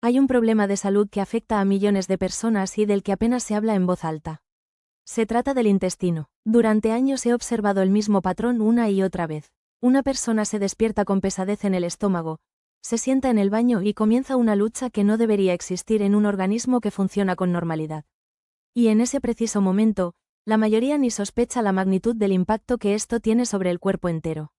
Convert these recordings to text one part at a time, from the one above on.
Hay un problema de salud que afecta a millones de personas y del que apenas se habla en voz alta. Se trata del intestino. Durante años he observado el mismo patrón una y otra vez. Una persona se despierta con pesadez en el estómago, se sienta en el baño y comienza una lucha que no debería existir en un organismo que funciona con normalidad. Y en ese preciso momento, la mayoría ni sospecha la magnitud del impacto que esto tiene sobre el cuerpo entero.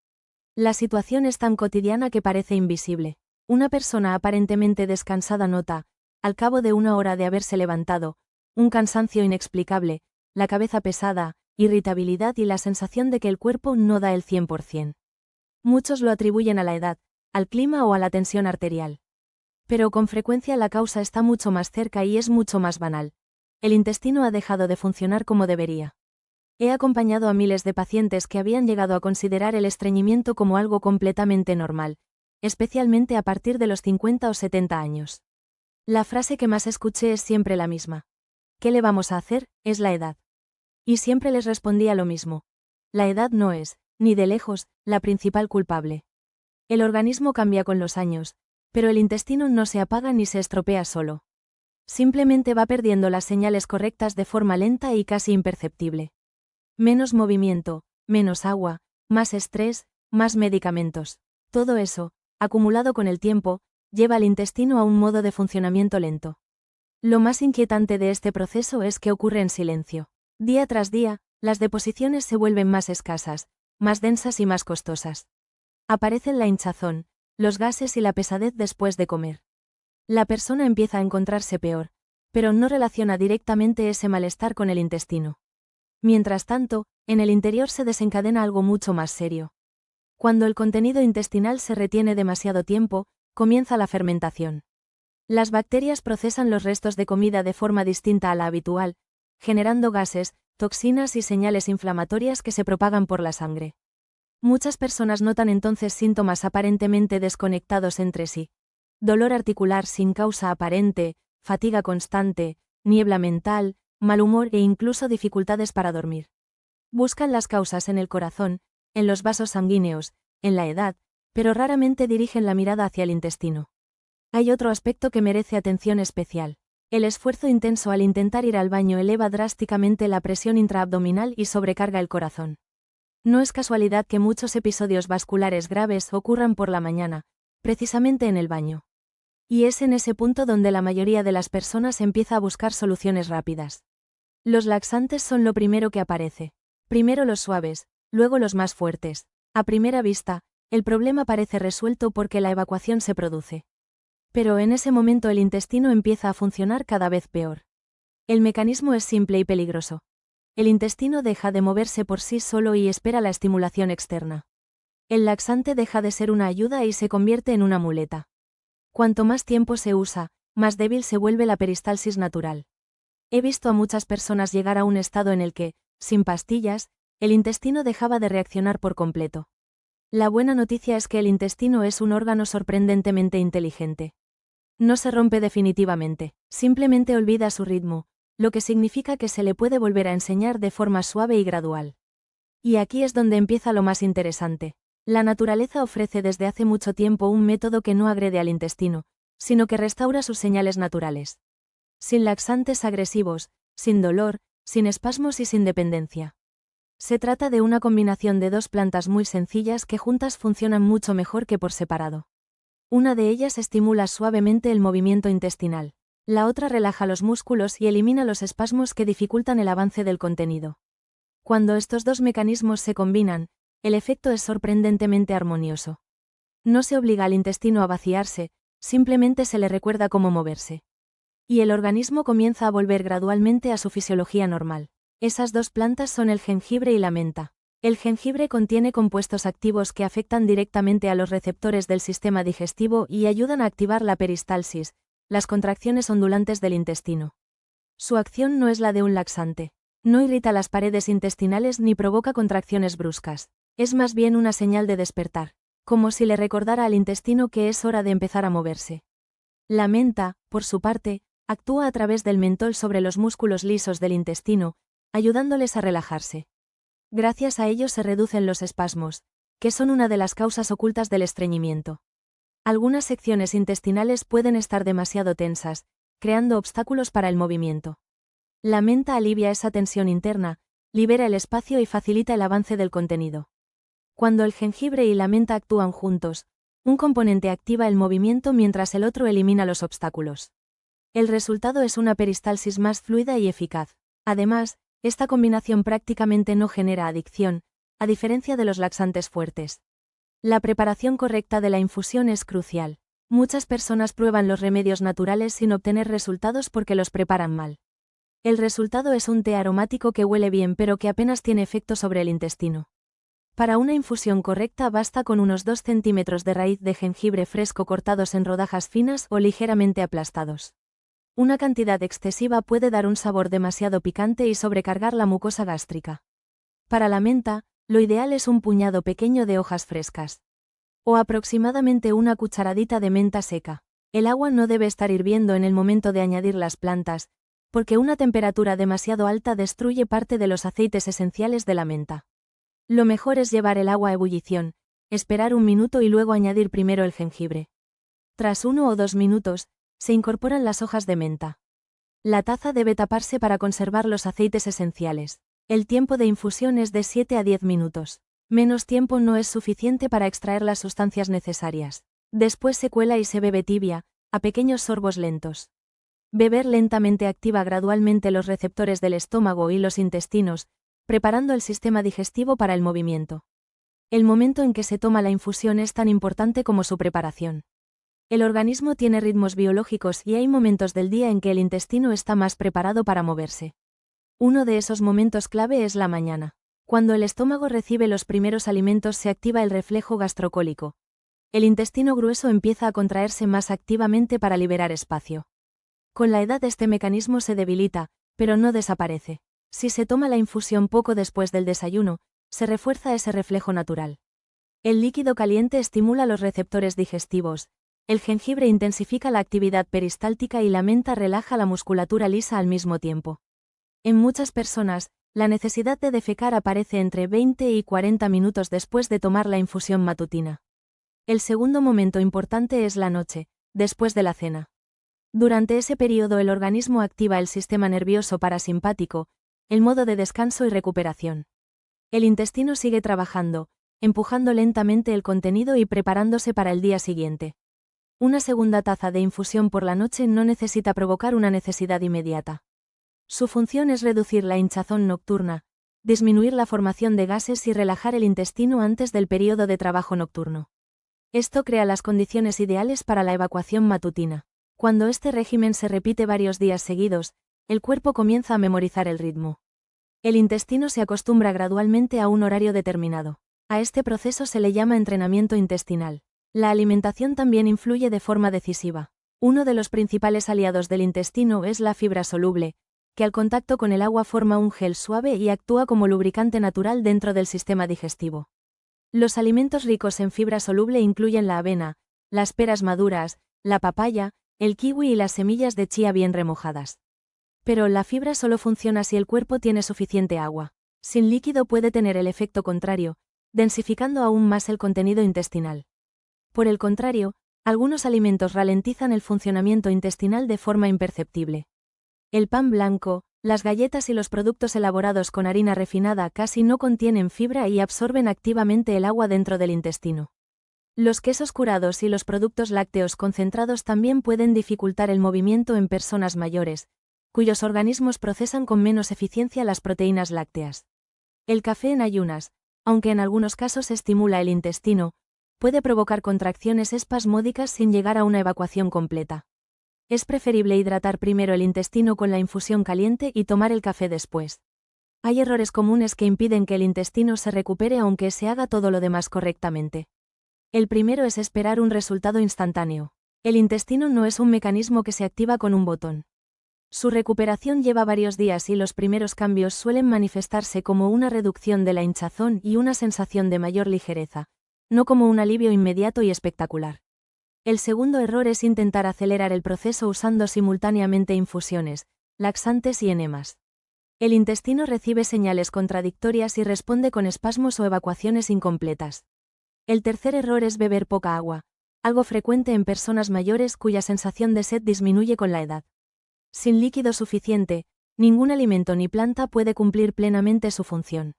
La situación es tan cotidiana que parece invisible. Una persona aparentemente descansada nota, al cabo de una hora de haberse levantado, un cansancio inexplicable, la cabeza pesada, irritabilidad y la sensación de que el cuerpo no da el 100%. Muchos lo atribuyen a la edad, al clima o a la tensión arterial. Pero con frecuencia la causa está mucho más cerca y es mucho más banal. El intestino ha dejado de funcionar como debería. He acompañado a miles de pacientes que habían llegado a considerar el estreñimiento como algo completamente normal, especialmente a partir de los 50 o 70 años. La frase que más escuché es siempre la misma. ¿Qué le vamos a hacer? Es la edad. Y siempre les respondía lo mismo. La edad no es, ni de lejos, la principal culpable. El organismo cambia con los años, pero el intestino no se apaga ni se estropea solo. Simplemente va perdiendo las señales correctas de forma lenta y casi imperceptible. Menos movimiento, menos agua, más estrés, más medicamentos. Todo eso, acumulado con el tiempo, lleva al intestino a un modo de funcionamiento lento. Lo más inquietante de este proceso es que ocurre en silencio. Día tras día, las deposiciones se vuelven más escasas, más densas y más costosas. Aparecen la hinchazón, los gases y la pesadez después de comer. La persona empieza a encontrarse peor, pero no relaciona directamente ese malestar con el intestino. Mientras tanto, en el interior se desencadena algo mucho más serio. Cuando el contenido intestinal se retiene demasiado tiempo, comienza la fermentación. Las bacterias procesan los restos de comida de forma distinta a la habitual, generando gases, toxinas y señales inflamatorias que se propagan por la sangre. Muchas personas notan entonces síntomas aparentemente desconectados entre sí. Dolor articular sin causa aparente, fatiga constante, niebla mental, mal humor e incluso dificultades para dormir. Buscan las causas en el corazón, en los vasos sanguíneos, en la edad, pero raramente dirigen la mirada hacia el intestino. Hay otro aspecto que merece atención especial. El esfuerzo intenso al intentar ir al baño eleva drásticamente la presión intraabdominal y sobrecarga el corazón. No es casualidad que muchos episodios vasculares graves ocurran por la mañana, precisamente en el baño. Y es en ese punto donde la mayoría de las personas empieza a buscar soluciones rápidas. Los laxantes son lo primero que aparece. Primero los suaves, luego los más fuertes. A primera vista, el problema parece resuelto porque la evacuación se produce. Pero en ese momento el intestino empieza a funcionar cada vez peor. El mecanismo es simple y peligroso. El intestino deja de moverse por sí solo y espera la estimulación externa. El laxante deja de ser una ayuda y se convierte en una muleta. Cuanto más tiempo se usa, más débil se vuelve la peristalsis natural. He visto a muchas personas llegar a un estado en el que, sin pastillas, el intestino dejaba de reaccionar por completo. La buena noticia es que el intestino es un órgano sorprendentemente inteligente. No se rompe definitivamente, simplemente olvida su ritmo, lo que significa que se le puede volver a enseñar de forma suave y gradual. Y aquí es donde empieza lo más interesante. La naturaleza ofrece desde hace mucho tiempo un método que no agrede al intestino, sino que restaura sus señales naturales. Sin laxantes agresivos, sin dolor, sin espasmos y sin dependencia. Se trata de una combinación de dos plantas muy sencillas que juntas funcionan mucho mejor que por separado. Una de ellas estimula suavemente el movimiento intestinal. La otra relaja los músculos y elimina los espasmos que dificultan el avance del contenido. Cuando estos dos mecanismos se combinan, el efecto es sorprendentemente armonioso. No se obliga al intestino a vaciarse, simplemente se le recuerda cómo moverse. Y el organismo comienza a volver gradualmente a su fisiología normal. Esas dos plantas son el jengibre y la menta. El jengibre contiene compuestos activos que afectan directamente a los receptores del sistema digestivo y ayudan a activar la peristalsis, las contracciones ondulantes del intestino. Su acción no es la de un laxante. No irrita las paredes intestinales ni provoca contracciones bruscas. Es más bien una señal de despertar, como si le recordara al intestino que es hora de empezar a moverse. La menta, por su parte, actúa a través del mentol sobre los músculos lisos del intestino, ayudándoles a relajarse. Gracias a ello se reducen los espasmos, que son una de las causas ocultas del estreñimiento. Algunas secciones intestinales pueden estar demasiado tensas, creando obstáculos para el movimiento. La menta alivia esa tensión interna, libera el espacio y facilita el avance del contenido. Cuando el jengibre y la menta actúan juntos, un componente activa el movimiento mientras el otro elimina los obstáculos. El resultado es una peristalsis más fluida y eficaz. Además, esta combinación prácticamente no genera adicción, a diferencia de los laxantes fuertes. La preparación correcta de la infusión es crucial. Muchas personas prueban los remedios naturales sin obtener resultados porque los preparan mal. El resultado es un té aromático que huele bien pero que apenas tiene efecto sobre el intestino. Para una infusión correcta basta con unos 2 centímetros de raíz de jengibre fresco cortados en rodajas finas o ligeramente aplastados. Una cantidad excesiva puede dar un sabor demasiado picante y sobrecargar la mucosa gástrica. Para la menta, lo ideal es un puñado pequeño de hojas frescas. O aproximadamente una cucharadita de menta seca. El agua no debe estar hirviendo en el momento de añadir las plantas, porque una temperatura demasiado alta destruye parte de los aceites esenciales de la menta. Lo mejor es llevar el agua a ebullición, esperar un minuto y luego añadir primero el jengibre. Tras 1 o 2 minutos, se incorporan las hojas de menta. La taza debe taparse para conservar los aceites esenciales. El tiempo de infusión es de 7 a 10 minutos. Menos tiempo no es suficiente para extraer las sustancias necesarias. Después se cuela y se bebe tibia, a pequeños sorbos lentos. Beber lentamente activa gradualmente los receptores del estómago y los intestinos, preparando el sistema digestivo para el movimiento. El momento en que se toma la infusión es tan importante como su preparación. El organismo tiene ritmos biológicos y hay momentos del día en que el intestino está más preparado para moverse. Uno de esos momentos clave es la mañana. Cuando el estómago recibe los primeros alimentos se activa el reflejo gastrocólico. El intestino grueso empieza a contraerse más activamente para liberar espacio. Con la edad este mecanismo se debilita, pero no desaparece. Si se toma la infusión poco después del desayuno, se refuerza ese reflejo natural. El líquido caliente estimula los receptores digestivos, el jengibre intensifica la actividad peristáltica y la menta relaja la musculatura lisa al mismo tiempo. En muchas personas, la necesidad de defecar aparece entre 20 y 40 minutos después de tomar la infusión matutina. El segundo momento importante es la noche, después de la cena. Durante ese periodo el organismo activa el sistema nervioso parasimpático, el modo de descanso y recuperación. El intestino sigue trabajando, empujando lentamente el contenido y preparándose para el día siguiente. Una segunda taza de infusión por la noche no necesita provocar una necesidad inmediata. Su función es reducir la hinchazón nocturna, disminuir la formación de gases y relajar el intestino antes del periodo de trabajo nocturno. Esto crea las condiciones ideales para la evacuación matutina. Cuando este régimen se repite varios días seguidos, el cuerpo comienza a memorizar el ritmo. El intestino se acostumbra gradualmente a un horario determinado. A este proceso se le llama entrenamiento intestinal. La alimentación también influye de forma decisiva. Uno de los principales aliados del intestino es la fibra soluble, que al contacto con el agua forma un gel suave y actúa como lubricante natural dentro del sistema digestivo. Los alimentos ricos en fibra soluble incluyen la avena, las peras maduras, la papaya, el kiwi y las semillas de chía bien remojadas. Pero la fibra solo funciona si el cuerpo tiene suficiente agua. Sin líquido puede tener el efecto contrario, densificando aún más el contenido intestinal. Por el contrario, algunos alimentos ralentizan el funcionamiento intestinal de forma imperceptible. El pan blanco, las galletas y los productos elaborados con harina refinada casi no contienen fibra y absorben activamente el agua dentro del intestino. Los quesos curados y los productos lácteos concentrados también pueden dificultar el movimiento en personas mayores, cuyos organismos procesan con menos eficiencia las proteínas lácteas. El café en ayunas, aunque en algunos casos estimula el intestino, puede provocar contracciones espasmódicas sin llegar a una evacuación completa. Es preferible hidratar primero el intestino con la infusión caliente y tomar el café después. Hay errores comunes que impiden que el intestino se recupere aunque se haga todo lo demás correctamente. El primero es esperar un resultado instantáneo. El intestino no es un mecanismo que se activa con un botón. Su recuperación lleva varios días y los primeros cambios suelen manifestarse como una reducción de la hinchazón y una sensación de mayor ligereza, no como un alivio inmediato y espectacular. El segundo error es intentar acelerar el proceso usando simultáneamente infusiones, laxantes y enemas. El intestino recibe señales contradictorias y responde con espasmos o evacuaciones incompletas. El tercer error es beber poca agua, algo frecuente en personas mayores cuya sensación de sed disminuye con la edad. Sin líquido suficiente, ningún alimento ni planta puede cumplir plenamente su función.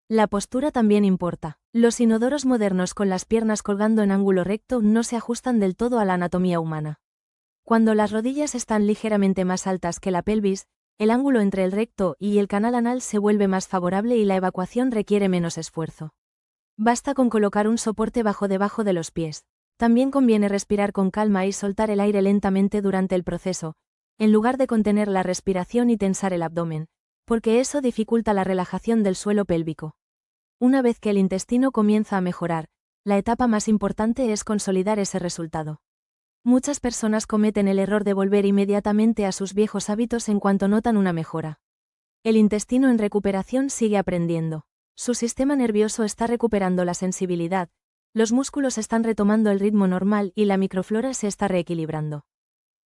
La postura también importa. Los inodoros modernos con las piernas colgando en ángulo recto no se ajustan del todo a la anatomía humana. Cuando las rodillas están ligeramente más altas que la pelvis, el ángulo entre el recto y el canal anal se vuelve más favorable y la evacuación requiere menos esfuerzo. Basta con colocar un soporte debajo de los pies. También conviene respirar con calma y soltar el aire lentamente durante el proceso, en lugar de contener la respiración y tensar el abdomen, porque eso dificulta la relajación del suelo pélvico. Una vez que el intestino comienza a mejorar, la etapa más importante es consolidar ese resultado. Muchas personas cometen el error de volver inmediatamente a sus viejos hábitos en cuanto notan una mejora. El intestino en recuperación sigue aprendiendo. Su sistema nervioso está recuperando la sensibilidad, los músculos están retomando el ritmo normal y la microflora se está reequilibrando.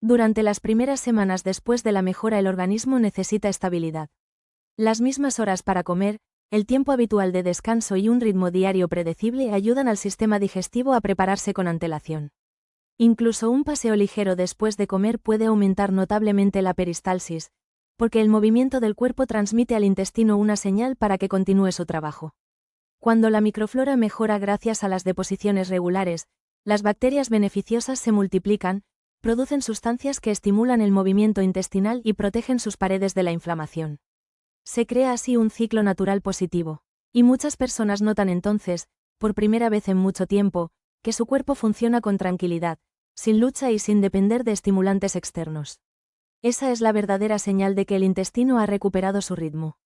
Durante las primeras semanas después de la mejora el organismo necesita estabilidad. Las mismas horas para comer, el tiempo habitual de descanso y un ritmo diario predecible ayudan al sistema digestivo a prepararse con antelación. Incluso un paseo ligero después de comer puede aumentar notablemente la peristalsis, porque el movimiento del cuerpo transmite al intestino una señal para que continúe su trabajo. Cuando la microflora mejora gracias a las deposiciones regulares, las bacterias beneficiosas se multiplican, producen sustancias que estimulan el movimiento intestinal y protegen sus paredes de la inflamación. Se crea así un ciclo natural positivo. Y muchas personas notan entonces, por primera vez en mucho tiempo, que su cuerpo funciona con tranquilidad, sin lucha y sin depender de estimulantes externos. Esa es la verdadera señal de que el intestino ha recuperado su ritmo.